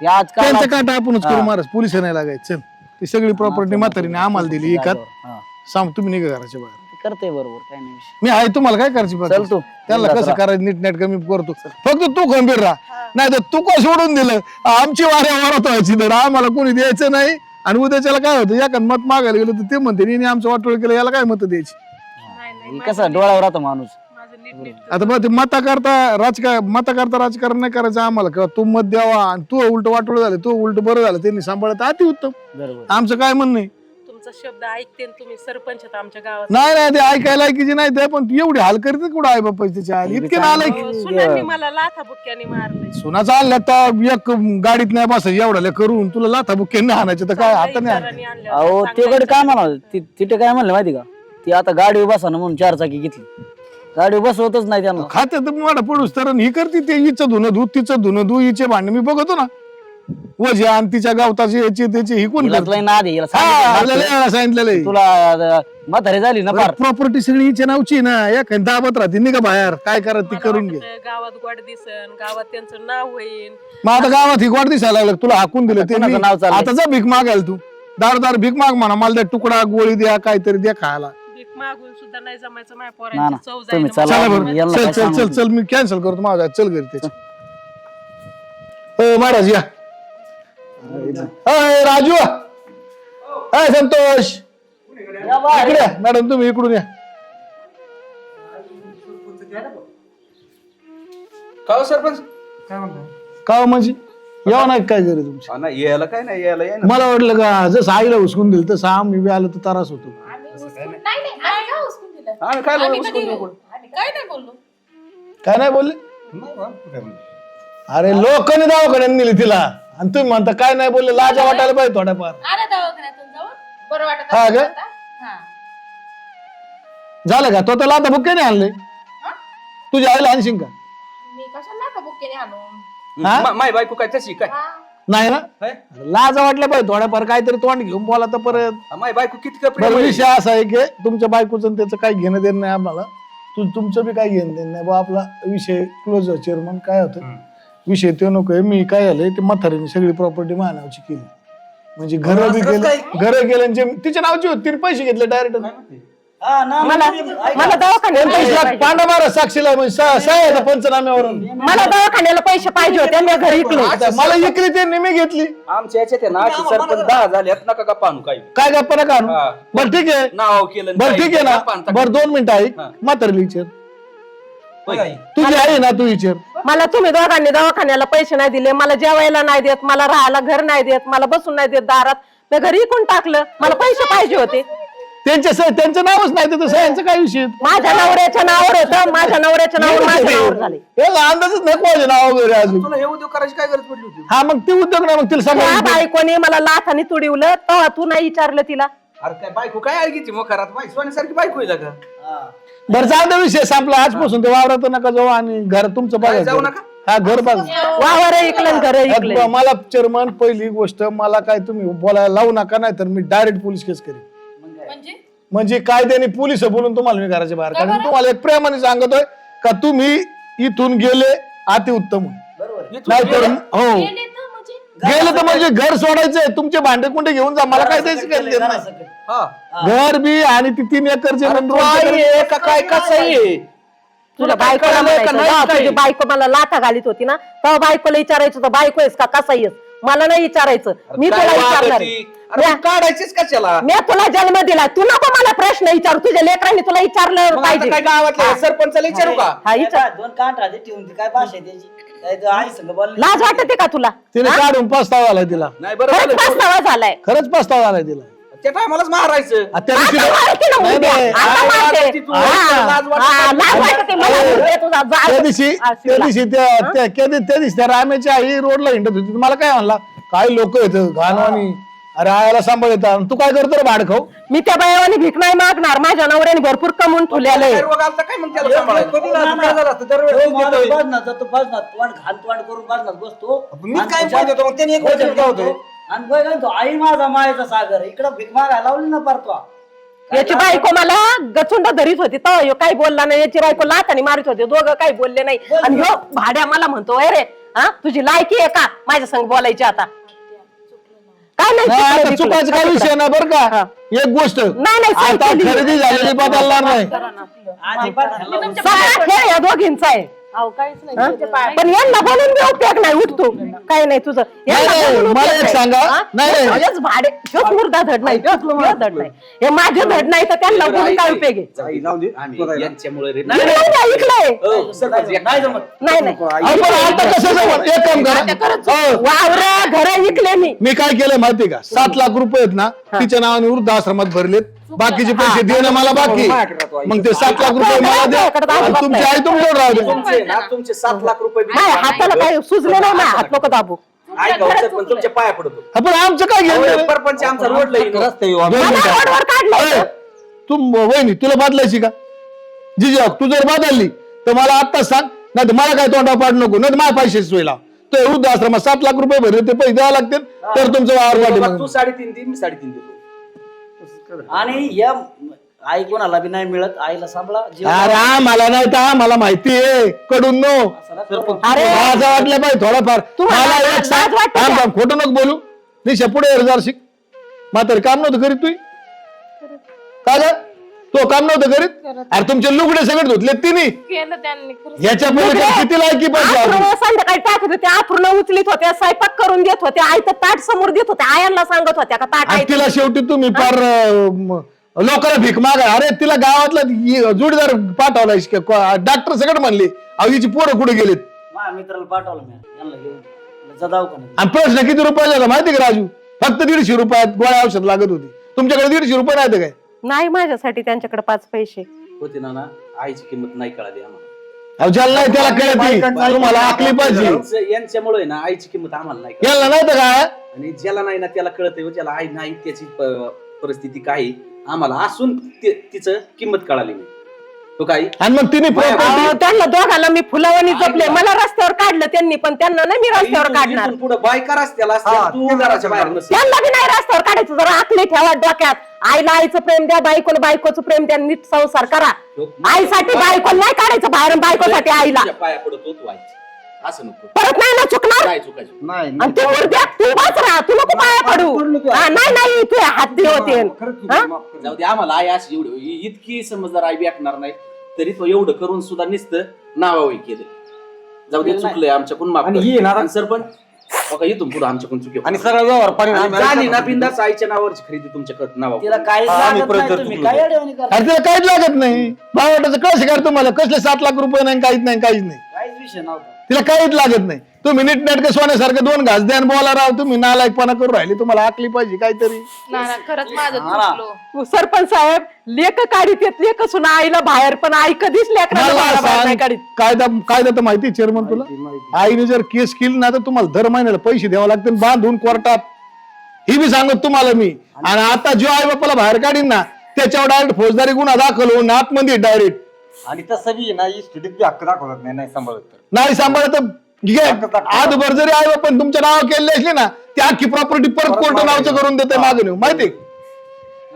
Speaker 6: हे आजकाल
Speaker 7: त्यांचा काटा आपणच करू महाराज पोलिस नाही लागायचं. चल ती सगळी प्रॉपर्टी म्हातारीने आम्हाला दिली एकात
Speaker 6: हा,
Speaker 7: सांग तुम्ही निघा घराच्या बाहेर.
Speaker 6: ते करते बरोबर, काय नाही विषय.
Speaker 7: मी आहे तुम्हाला काय करायची बाकी?
Speaker 6: चल तू.
Speaker 7: त्यांना कसं करायचं नीट नेट कमी करतो. फक्त तू खंबीर राहा, नाही तर तू का सोडून दिलं आमची वाऱ्या वरात व्हायची तर आम्हाला कोणी द्यायचं नाही. आणि उद्याच्याला काय होतं एखाद मत मागायला गेलं तर ते म्हणते "हिने आमचं वाटोळ केलं याला काय मत द्यायची.
Speaker 6: हे कसं डोळ्यावर राहतो माणूस.
Speaker 1: माझं नीटनेट
Speaker 7: आता बघ ते मता करता राजकारण नाही करायचं आम्हाला किंवा तू मत द्यावा आणि तू उलट वाटोळ झालं तू उलट बरं झालं त्यांनी सांभाळत अति उत्तम.
Speaker 6: बरोबर.
Speaker 7: आमचं काय म्हणणं आहे.
Speaker 1: तुमचा शब्द ऐकते तुम्ही. सरपंच आहेत आमच्या गावात.
Speaker 7: नाही नाही ते ऐकायला ऐकायची नाही ते पण एवढी हाल करते कुठं आई बाप्पा त्याच्या आली इतके नालायक.
Speaker 1: अहो, सुनांनी मला लाथाबुक्क्याने मारले.
Speaker 7: सोनाचा आणल्या तर एक गाडीत नाही बसायचं एवढ्या करून तुला लाथा बुक्क्याने आणायचं तर काय हाताने आण.
Speaker 1: इतरांनी आणलं.
Speaker 6: अहो ते कडे काय म्हणाल, तिथे काय म्हणलं माहिती का, ती आता गाडी बसा ना म्हणून 4 चाकी घेतली. गाडी बसवतच नाही त्यांना.
Speaker 7: खात्यात मोठा पडूस तर ही करते ते हिचं धुणं धू तिचं धुणं धू हिचे भांडण मी बघतो ना वजे आणि तिच्या गावताची याची त्याची ही कोण
Speaker 6: हिलाच
Speaker 7: करतं?
Speaker 6: लय नाद आहे, हिला
Speaker 7: हा,
Speaker 6: सांगितलं
Speaker 7: आपल्याला
Speaker 6: ना.
Speaker 7: सांगितलेलं आहे.
Speaker 6: तुला म्हातारी झाली ना फार.
Speaker 7: प्रॉपर्टी सगळी हिच्या नावची ना एक दाबत राहते नाही का बाहेर काय करत ती
Speaker 1: मला
Speaker 7: करून घे.
Speaker 1: वाटतं गावात गोड दिसन, गावात त्यांचं नाव होईल.
Speaker 7: मग आता गावात ही गोड दिसायला लागलं तुला हाकून दिलं
Speaker 6: आता कोणाचं नाव
Speaker 7: त्यांनी.
Speaker 6: चाललंय?
Speaker 7: आता जा भीक मागायला तू दार भीक माग म्हणा मला त्या तुकडा गोळी द्या काहीतरी द्या खायला.
Speaker 1: भीक मागून सुद्धा नाही जमायचं. माझ्या
Speaker 6: ना,
Speaker 1: पोरांची चव
Speaker 6: तुम्ही
Speaker 1: जाईल.
Speaker 6: चला.
Speaker 7: चला बरं
Speaker 6: यांना
Speaker 7: चल
Speaker 6: काय
Speaker 7: चल चल
Speaker 6: सांगू?
Speaker 7: चल मी कॅन्सल करतो माझा चल घरी त्याच्या. हो महाराज या. अय, राजू अय संतोष इकडे या. मॅडम तुम्ही इकडून या.
Speaker 4: का हो सरपंच?
Speaker 7: का म्हणजे यावं नाही काय घरी तुमची.
Speaker 4: हा, नाही यायला काय नाही यायला या ना.
Speaker 7: मला वाटलं का जसं आईला हुसकून दिलं तसं आम्ही बी आलो तर त्रास होतो.
Speaker 4: आम्ही काय बोलू, उचकून नको.
Speaker 7: काय नाही बोलले अरे लोकांनी दवाखान्यात नेली तिला आणि तुम्ही म्हणता काय नाही बोलले लाजा वाटायला पाहिजे थोड्याफार.
Speaker 5: आला दवाखान्यातून जाऊन बरं वाटत
Speaker 7: हा
Speaker 5: असेल
Speaker 7: का
Speaker 5: आता?
Speaker 7: झालं का तो त्याला आता बुक्के नाही आणले तुझ्या आईला आणशील का
Speaker 5: मी कशाला का बुक्केने आणू
Speaker 7: हा?
Speaker 4: माय बायको काय तशी काय
Speaker 7: नाही ना
Speaker 4: है?
Speaker 7: लाज वाटल्या पाहिजे थोड्याफार काहीतरी तोंड घेऊन बोला तर परत
Speaker 4: माय बायको किती कपडे
Speaker 7: बरं विषय असा आहे की तुमच्या बायकोचं आणि त्याचं काही घेणं देणं नाही आम्हाला तुमचं बी काही घेणं देणं नाही बा आपला विषय क्लोज चेअरमन काय होतं विषय तो नकोय मी काय झालंय ते म्हातारीने सगळी प्रॉपर्टी माझ्या नावची केली म्हणजे घर बी गेलं आणि तिच्या नावची होती तिने पैसे घेतले डायरेक्ट
Speaker 1: मला दवाखान्याला
Speaker 7: पांडा मारा साक्षीला म्हणजे पंचनाम्यावरून
Speaker 1: मला दवाखान्याला पैसे पाहिजे होते मी घरी इकले
Speaker 7: मला इकली त्यांनी मी घेतली
Speaker 4: आमच्या याच्यात आहे ना की सरपंच 10 झाल्यात नका का पाहू काही
Speaker 7: काय गप्पा नका आणू?
Speaker 4: हा.
Speaker 7: बरं ठीक आहे
Speaker 4: नाव केलं
Speaker 7: बरं ठीक आहे ना बरं 2 मिनिटं ऐक
Speaker 4: हा.
Speaker 7: म्हातारीला विचार
Speaker 4: होय.
Speaker 7: तुझी आहे ना तू विचार
Speaker 1: मला तुम्ही दोघांनी दवाखान्याला पैसे नाही दिले मला जेवायला नाही देत मला राहायला घर नाही देत मला बसून नाही देत दारात मी घरी इकून टाकलं मला पैसे पाहिजे होते
Speaker 7: त्यांचं नावच नाही तर सह्यांचं काय विषय
Speaker 1: माझ्या नवऱ्याच्या नावावर होतं माझ्या नवऱ्याच्या नावावर माझ्या नावावर झाले
Speaker 7: याला अंदाजच नाही कोणाचे नाव वगैरे अजून
Speaker 4: तुला हे उद्योग करायची काय गरज पडली होती
Speaker 7: हा मग ते उद्योग ना मग तिला
Speaker 1: त्या
Speaker 7: सांगा
Speaker 1: बायकोने मला लाथाने तुडवलं तेव्हा तू नाही विचारलं तिला
Speaker 4: अरे काय बायको काय आळगीची मोखरात बाई सोन्यासारखी बायको आहे का
Speaker 7: बरं जाऊ विषय संपला आजपासून ते वावरात नका जाऊ आणि घर तुमचं
Speaker 4: काय जाऊ
Speaker 7: बघा
Speaker 4: नका?
Speaker 7: हा घर बघा
Speaker 1: वावर ऐकलं घर ऐकलं
Speaker 7: मला चेअरमन पहिली गोष्ट मला काय तुम्ही बोलायला लावू नका नाही तर मी डायरेक्ट पोलीस केस करेन म्हणजे कायद्याने पोलिस बोलून तुम्हाला मी घराच्या बाहेर काढून तुम्हाला एक प्रेमाने सांगतोय का तुम्ही इथून गेले अतिउत्तम नाहीतर हो गेले तर म्हणजे घर सोडायचंय तुमचे भांडे कुंडे घेऊन जा मला काय द्यायचं काय नाही
Speaker 4: हा
Speaker 7: घर बी आणि ती 3 एकरचे
Speaker 4: काय कसं आहे
Speaker 1: तुला बायकोला म्हणायचं, जेव्हा तुझी बायको मला लाथा घालीत होती ना तेव्हा बायकोला विचारायचं होतं बायको आहेस का कसा आहेस मला नाही विचारायचं मी तुला विचारणार
Speaker 4: काढायचीच कशाला
Speaker 1: मी तुला जन्म दिला तू नको मला प्रश्न विचारू तुझ्या लेकरांनी तुला विचारलं पाहिजे
Speaker 4: काय गावातल्या सरपंचाला विचारू का
Speaker 1: हा विचार
Speaker 6: 2 कांठ आधी ठेवून ती काय भाषा आहे त्याची काय तर आई संग बोल
Speaker 1: लाज वाटते का तुला
Speaker 7: तिने काढून पस्तावा आलाय तिला
Speaker 4: नाही बरं
Speaker 1: खरंच
Speaker 4: झालं.
Speaker 1: पस्तावा झालाय
Speaker 7: खरंच पस्तावा आलाय तिला
Speaker 4: त्या टायमालाच मारायचं
Speaker 7: त्या दिवशी
Speaker 1: आता मारते ना
Speaker 7: नाही,
Speaker 1: उद्या.
Speaker 7: नाही.
Speaker 1: आता मारते.
Speaker 4: तू
Speaker 1: हा.
Speaker 4: लाज वाटते.
Speaker 1: हा, लाज वाटते मला उद्या तुझा जाळ.
Speaker 7: त्या दिवशी त्या दिवशी त्या रामेची आई रोडला हिंडत होती मला काय म्हणला काही लोक येत घाणवाणी अरे आयाला सांभाळ येतात तू काय करतो रे भाड खाऊ
Speaker 1: मी त्या बायावानी भीक नाही मागणार माझ्या नवऱ्याने भरपूर कमवून ठेवलेलं
Speaker 4: काय
Speaker 1: आहे
Speaker 4: रोग आलता काय मग त्याला सांभाळायचं?
Speaker 2: कधी ना काय झालं असतं दरवेळेस मीच देतोय.
Speaker 6: बाजनात जातो बाजनात तोंड करून बाजनात बसतो
Speaker 2: मीच काय पाहिजे होतं मग त्यांनी एक वचन काय होतं
Speaker 6: आणि बघ ना तो आई माझा मायेचा सागर इकडं भीक मागायला लावली ना परतो
Speaker 1: याची बायको मला गचुंड धरीत होती तो ह्यो काही बोलला नाही याची बायको लाथाने मारित होते दोघं काही बोलले नाही आणि ह्यो भाड्या मला म्हणतो अरे हा तुझी लायकी आहे का माझ्या संग बोलायची आता काय नाही
Speaker 7: नाही, आता
Speaker 1: चुकलं,
Speaker 7: चुकायचं काय
Speaker 1: चुकलं.
Speaker 7: विषय नाही बरं का
Speaker 1: हा.
Speaker 7: एक गोष्ट
Speaker 1: नाही,
Speaker 7: आता
Speaker 1: सांगितली.
Speaker 7: खरेदी झालेली बदलणार नाही
Speaker 1: सगळा खेळ या दोघींचा आहे हा? पण यांना बोलून बी उपयोग नाही उठतो काय नाही तुझं यांना
Speaker 7: नाही,
Speaker 1: बोलून
Speaker 7: मला
Speaker 1: उपयोग
Speaker 7: एक
Speaker 1: नाही.
Speaker 7: सांगा.
Speaker 1: हा?
Speaker 7: नाही, नाही.
Speaker 1: हेच भाडे ह्योच मुर्दा धड नाही ह्योच धड नाही हे माझे धड नाही तर त्यांना बोलून काय उपयोग आहे
Speaker 4: जाई, जाऊ दे. आम्ही यांच्यामुळे रे.
Speaker 1: मी नाही ऐकलंय
Speaker 4: हो, सरपंच, एक-
Speaker 6: नाही जमत
Speaker 1: नाही नाही
Speaker 7: आपण आता कसं जमलं? एक काम करा हो,
Speaker 1: वावर घर विकले मी
Speaker 7: मी काय केलं माहिती का 7 लाख रुपये आहेत ना तिच्या नावाने वृद्धाश्रमात भरलेत बाकीचे पैसे देणं मला बाकी मग ते 7 लाख रुपये मला द्या आणि तुमची आई तुमच्यावर राहू दे
Speaker 4: तुमचे ना तुमचे 7 लाख रुपये
Speaker 1: नाही हाताला काही सुचले नाही माझ्या हात लोक दाबू
Speaker 4: ऐका हो, सरपंच, तुमच्या पाया पडतो
Speaker 7: आपण आमचं काय घेऊन
Speaker 4: परपंच आमचा रोडला येईल.
Speaker 2: रस्ते येऊ आम्ही.
Speaker 1: मला रोडवर काढलं
Speaker 7: तू वहिनी तुला बदलायची का जिजा तू जर बदलली तर मला आत्ताच सांग नाही तर मला काय तोंडा पाड नको नाही तर माझ्या पैसे सोयला तो वृद्धाश्रमात 7 लाख रुपये भरले ते पैसे द्यावे लागतील तर तुमचं वावर
Speaker 4: बाबा,
Speaker 7: वाढेल
Speaker 4: तू 3.5 दे मी 3.5 देतो
Speaker 6: आणि या आई कोणाला बी नाही मिळत आईला सांभाळा
Speaker 7: अरे आम्हाला नाही तर आम्हाला माहिती आहे कडून नो
Speaker 1: अरे
Speaker 7: माझं वाटलं पाहिजे थोडंफार
Speaker 1: तुम्हाला
Speaker 7: मला एक
Speaker 1: लाज
Speaker 7: सांग
Speaker 1: वाटते का?
Speaker 7: थांब, थांब, खोटं नको बोलू निशा पुढे हजार शिक म्हातारी काम नव्हतं करीत तू का ग तो काम नव्हतं करीत अरे तुमचे लुगडे सगळे धुतले तिने
Speaker 5: केलं त्यांनी खरंच.
Speaker 7: ह्याच्या पुढे किती लायकी पाहिजे
Speaker 1: आथरून संध्याकाळी टाकत होते आथरून उचलीत होत्या स्वयंपाक करून देत होते आई तर ताट समोर देत होते आयांना सांगत होत्या का ताट
Speaker 7: आणि
Speaker 1: आहे
Speaker 7: तिला शेवटी तुम्ही फार लोकांना भीक मागा अरे तिला गावातला जोडीदार पाठवला डॉक्टर सगळं म्हणले अहो हिची पोरं कुठे गेलेत
Speaker 6: माझ्या मित्राला पाठवलं मी यांना घेऊन जदाव का
Speaker 7: आणि प्रश्न किती रुपयाचा माहिती का राजू फक्त 150 रुपयात गोळ्या औषध लागत होती तुमच्याकडे 150 रुपये नाही काय
Speaker 1: नाही माझ्यासाठी त्यांच्याकडे 5 पैसे
Speaker 4: होते ना आईची किंमत नाही कळाली आम्हाला
Speaker 7: अहो ज्याला नाही त्याला कळत तुम्हाला आखली पाहिजे
Speaker 4: यांच्यामुळे ना आईची किंमत आम्हाला नाही कळत.
Speaker 7: याला नाही तर काय
Speaker 4: आणि ज्याला नाही ना त्याला कळत ज्याला आई नाही त्याची परिस्थिती काय आहे, आम्हाला असून तिचं किंमत कळाली नाही तो काही
Speaker 7: आणि मग तिने
Speaker 3: अहो, त्यांना दोघांना मी फुलावानी जपले मला रस्त्यावर काढलं त्यांनी पण त्यांना नाही मी रस्त्यावर काढणार
Speaker 4: पुढे बायका रस्त्याला असत्या,
Speaker 2: हा,
Speaker 4: तू
Speaker 2: ते
Speaker 4: घराच्या बाहेर नसेल.
Speaker 3: त्यांना बी नाही रस्त्यावर काढायचं जरा आखली ठेवा डोक्यात आईला आईचं प्रेम द्या बायकोला बायकोचं प्रेम द्या नीट संसार करा आईसाठी बायकोला नाही काढायचं बाहेर बायकोसाठी आईला
Speaker 4: तुझ्या पाया पडत होत व्हायचं असं नको
Speaker 3: परत नाही ना चुकणार
Speaker 4: काय चुकायचं
Speaker 2: नाही
Speaker 3: आणि तू उद्या तू वाच राहा तू नको पाया पडू
Speaker 2: पडलो तू.
Speaker 3: हा, नाही तू हात दे होते
Speaker 2: खरंच तू
Speaker 3: हा?
Speaker 2: माफ कर.
Speaker 4: जाऊ दे आम्हाला आई अशी एवढी इतकी समजदार आई भेटणार नाही तरी तो एवढं करून सुद्धा नुसतं नावावही केलं. जाऊ दे चुकलंय आमच्याकडून माफ
Speaker 2: आणि
Speaker 4: कर.
Speaker 2: ही ना-
Speaker 4: आणि सरपंच बघा इथून पुढे आमच्याकडून चुकी
Speaker 2: आणि सरळ व्यवहार परिणाम
Speaker 4: झाली ना बिंदास आईच्या नावावरची खरेदी तुमच्या नावावर
Speaker 6: तिला काहीच
Speaker 2: हा, आम्ही
Speaker 6: लागत नाही
Speaker 2: परत
Speaker 6: तुम्ही
Speaker 2: चुकलो.
Speaker 6: काय अडवणी करता?
Speaker 7: अरे तिला काहीच लागत नाही भावाटाचं कळस कर तुम्हाला कसले 7 लाख रुपये नाही काहीच नाही
Speaker 6: काहीच विषय नव्हता
Speaker 7: तिला काहीच लागत नाही तुम्ही नीट नाटक सोन्यासारखं 2 घास द्या आणि बोला राव तुम्ही नालायकपणा करू राहिले तुम्हाला आकली पाहिजे काहीतरी
Speaker 5: नाना खरंच माझं
Speaker 6: हा ना.
Speaker 5: चुकलो
Speaker 3: सरपंच साहेब लेख काढीत येत लेख सुना आईला बाहेर पण आई कधीच लेकराला
Speaker 7: मला
Speaker 3: बाहेर नाही
Speaker 7: सांग,
Speaker 3: काढीत
Speaker 7: कायदा तर माहिती चेअरमन तुला आईने जर केस केली ना तर तुम्हाला दर महिन्याला पैसे द्यावे लागतील बांधून कोर्टात ही बी सांगत तुम्हाला मी आणि आता जो आई बापाला बाहेर काढीन ना त्याच्यावर डायरेक्ट फौजदारी गुन्हा दाखल होऊन आतमध्ये डायरेक्ट
Speaker 2: आणि तसं बी ना इस्टेटीत बी हक्क दाखवत नाही सांभाळत तर
Speaker 7: नाही सांभाळत आजभर जरी आई बापाने तुमच्या नाव केले असले ना ती अख्खी प्रॉपर्टी परत कोर्ट नावचं करून देते मागून माहिती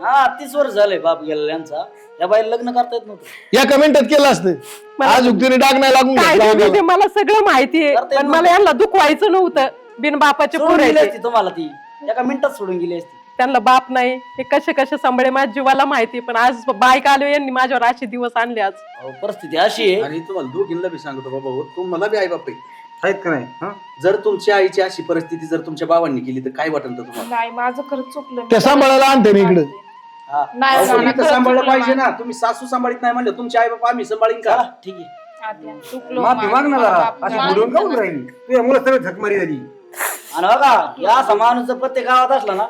Speaker 6: हा 30 वर्ष झाले बाप गेला यांचा या बाईला लग्न करता येत नव्हतं
Speaker 7: एका मिनिटात केलं असतं आज उक्तीने डाग नाही लागून
Speaker 3: काय
Speaker 7: घेतला
Speaker 3: ते
Speaker 7: आपल्याला.
Speaker 3: मला सगळं माहिती आहे
Speaker 6: करता येत
Speaker 3: पण मला यांना दुखवायचं नव्हतं बिन बापाचे
Speaker 6: सोडून
Speaker 3: पुरे
Speaker 6: गेली असती तुम्हाला ती एका मिनिटात सोडून गेली असती
Speaker 3: त्यांना बाप नाही हे कसे कसे सांभाळे माझ्या जीवाला माहिती पण आज बाईक आलो यांनी माझ्यावर असे दिवस आणले आज
Speaker 6: अहो, परिस्थिती अशी आहे
Speaker 4: आणि तुम्हाला दोघींना बी सांगतो बाबा हो तुम्हाला बी आई बाप आहे.
Speaker 2: आहेत का नाही हा?
Speaker 4: जर तुमच्या आईची अशी परिस्थिती जर तुमच्या बाबांनी केली तर काय वाटतं तुम्हाला
Speaker 5: नाही माझं खरंच चुकलं
Speaker 7: त्या सांभाळायला आणते ना इकडे
Speaker 6: हा
Speaker 5: नाही
Speaker 4: अहो,
Speaker 5: नाना,
Speaker 4: तुम्ही तर
Speaker 5: खरंच
Speaker 4: सांभाळलं
Speaker 5: चुकलं
Speaker 4: पाहिजे
Speaker 5: माझं.
Speaker 4: ना तुम्ही सासू सांभाळीत नाही म्हणलं तुमचे आई बाप आम्ही सांभाळीन का
Speaker 6: चला, ठीक आहे
Speaker 5: आत्या, चुकलो
Speaker 2: माफी
Speaker 5: माझं.
Speaker 2: माग ना
Speaker 5: मला
Speaker 2: जरा
Speaker 5: बाप-
Speaker 2: अशी
Speaker 5: माफ
Speaker 2: बुडवून काऊन
Speaker 5: करा.
Speaker 2: राहिली तुझ्या मुलं सगळं झकमारी झाली
Speaker 6: आणि बघा या असा माणूस जर प्रत्येक गावात असला ना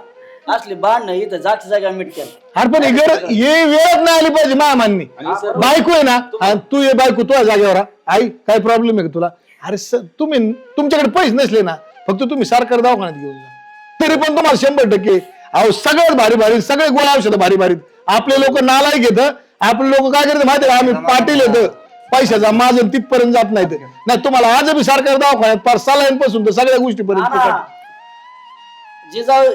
Speaker 6: असली बांधणं इथं जागच्या जागा मीठ केलं
Speaker 7: अरे पण हे वेळच नाही आली पाहिजे मामांनी
Speaker 4: आणि सर
Speaker 7: बायको आहे ना आणि तू ये बायको तुझ्या जागेवर हा. आई काय प्रॉब्लेम आहे का तुला अरे तुम्ही तुमच्याकडे पैसे नसले ना फक्त तुम्ही सरकार दवाखान्यात घेऊन जा तरी पण तुम्हाला 100% अहो सगळ्यात भारी भारी सगळे गोळा औषध भारी भारी आपले लोक नालायक घेत आपले लोक काय करते माहिती आम्ही पाटील येतं पैशाचा माझं तिथपर्यंत जात नाही नाही तुम्हाला आज बी सरकार दवाखान्यात पार सलाईन पासून तर सगळ्या गोष्टीपर्यंत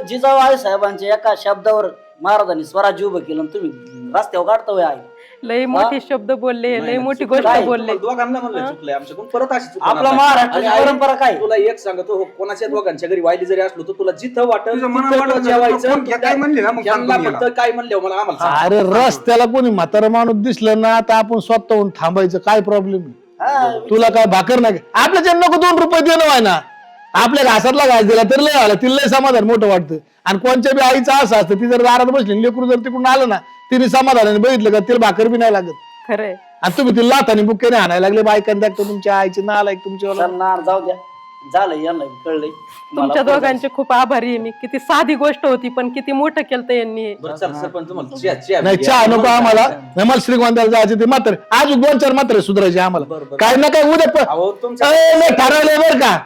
Speaker 6: जिजाऊ आई साहेबांच्या एका शब्दावर महाराजांनी स्वराज्य उभं केलं आणि तुम्ही रस्त्यावर काढता होय आई
Speaker 3: लय मोठे शब्द बोलले लय मोठी गोष्ट
Speaker 6: काय?
Speaker 3: बोलले
Speaker 4: दोघांना म्हणलं चुकलंय आमच्याकडून परत अशी चूक
Speaker 6: आपला
Speaker 4: होणार नाही.
Speaker 6: महाराष्ट्राची
Speaker 4: आणि आई,
Speaker 6: परंपरा काय?
Speaker 4: तुला एक सांगतो हो, कोणाच्या दोघांच्या घरी वाहिली जरी असलो तर तुला जिथं वाटत
Speaker 2: तुझं मनाला वाटत असेल, तर काय म्हणले ना, मग सांगतो मी
Speaker 4: फक्त काय म्हणले मला आम्हाला सांग.
Speaker 7: अरे रस्त्याला कोणी म्हातारा माणूस दिसलं ना आता आपण स्वतःहून थांबायचं काय प्रॉब्लेम आहे तुला काय भाकर नाही आपल्याच्या नको 2 रुपये देणं आहे ना आपल्या घासातला घास दिला तर लय आला तिला लय समाधान मोठं वाटतं आणि कोणच्या बी आईचं असं असतं ती जर दारात बसली लेकरू जर तिकडून आलं ना तिने समाधानाने बघितलं का तिला भाकर बी नाही लागत
Speaker 3: खरंय
Speaker 7: आणि तुम्ही तिला लाथाने बुक्याने आणायला लागले बायकांनी दाखतो तुमच्या आईचे नाल ऐक तुमच्या
Speaker 6: चल ना जाऊ द्या झालं यांना कळलंय
Speaker 3: तुमच्या दोघांचे खूप आभारी आहे मी किती साधी गोष्ट होती पण किती मोठं केलं यांनी
Speaker 4: बरं चल सरपंच तुम्हाला चहा
Speaker 7: नाही चहा नको आम्हाला नाही मला श्रीगोंद्याला जायचे ते मात्र आज 2-4 मात्र सुधारायचे आम्हाला काय ना काय उद्या
Speaker 4: अहो तुमच्या
Speaker 7: ठरवलंय बरं का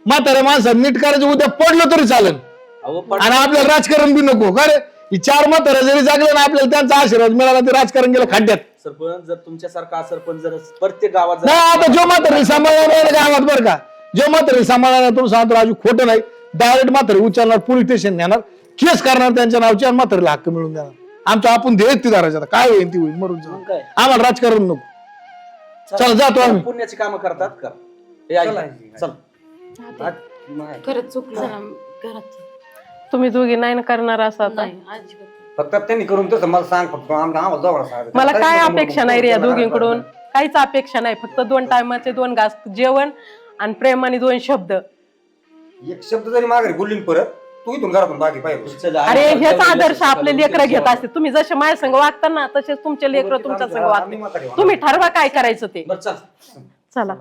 Speaker 7: म्हातारे माणसं नीट करायचं उद्या पडलं तरी चालेल
Speaker 4: अहो पण
Speaker 7: आणि आपल्याला राजकारण बी नको का रे ही 4 म्हातारे जरी जागले ना आपल्याला त्यांचा आशीर्वाद मिळाला ते राजकारण गेलं खड्ड्यात
Speaker 4: सरपंच जर तुमच्यासारखा सरपंच जर प्रत्येक गावात जर-
Speaker 7: नाही आता जो म्हातारे सांभाळणार गावात बरं का जो म्हातारे सांभाळणार तुम्ही सांगतो राजू खोटं नाही डायरेक्ट म्हातारे उचलणार पोलीस स्टेशन नेणार केस करणार त्यांच्या नावची आणि म्हातारेला हक्क मिळून देणार आमचं आपण ध्येय ती धरायचं आता काय होईल ती होईल मरून
Speaker 6: मग
Speaker 7: जाऊ
Speaker 6: काय?
Speaker 7: आम्हाला राजकारण नको चला जातो आम्ही
Speaker 4: पुण्याची कामं करतात कर हे आई, चल
Speaker 5: खरंच चुकलं
Speaker 3: तुम्ही दोघी नाही ना करणार असं आता
Speaker 2: फक्त त्यांनी करून तसं मला सांग फक्त आम्हाला जवळ सांग
Speaker 3: मला काय अपेक्षा नाही रे या दोघींकडून काहीच अपेक्षा नाही फक्त 2 टायमाचे 2 घास जेवण आणि प्रेम आणि 2 शब्द
Speaker 2: एक शब्द जरी मागे बोलली परत तू इथून घरातून बाकी पाहिजे
Speaker 4: चल, आई,
Speaker 3: अरे हेच
Speaker 4: चल,
Speaker 3: आदर्श
Speaker 4: चल,
Speaker 3: आपले
Speaker 4: चल,
Speaker 3: लेकरं
Speaker 4: चल,
Speaker 3: घेत असते तुम्ही जसे माझ्या संग वागता ना तसेच तुमचे लेकरं तुमच्या संग वागते तुम्ही ठरवा काय करायचं ते
Speaker 4: बरं चल
Speaker 3: चला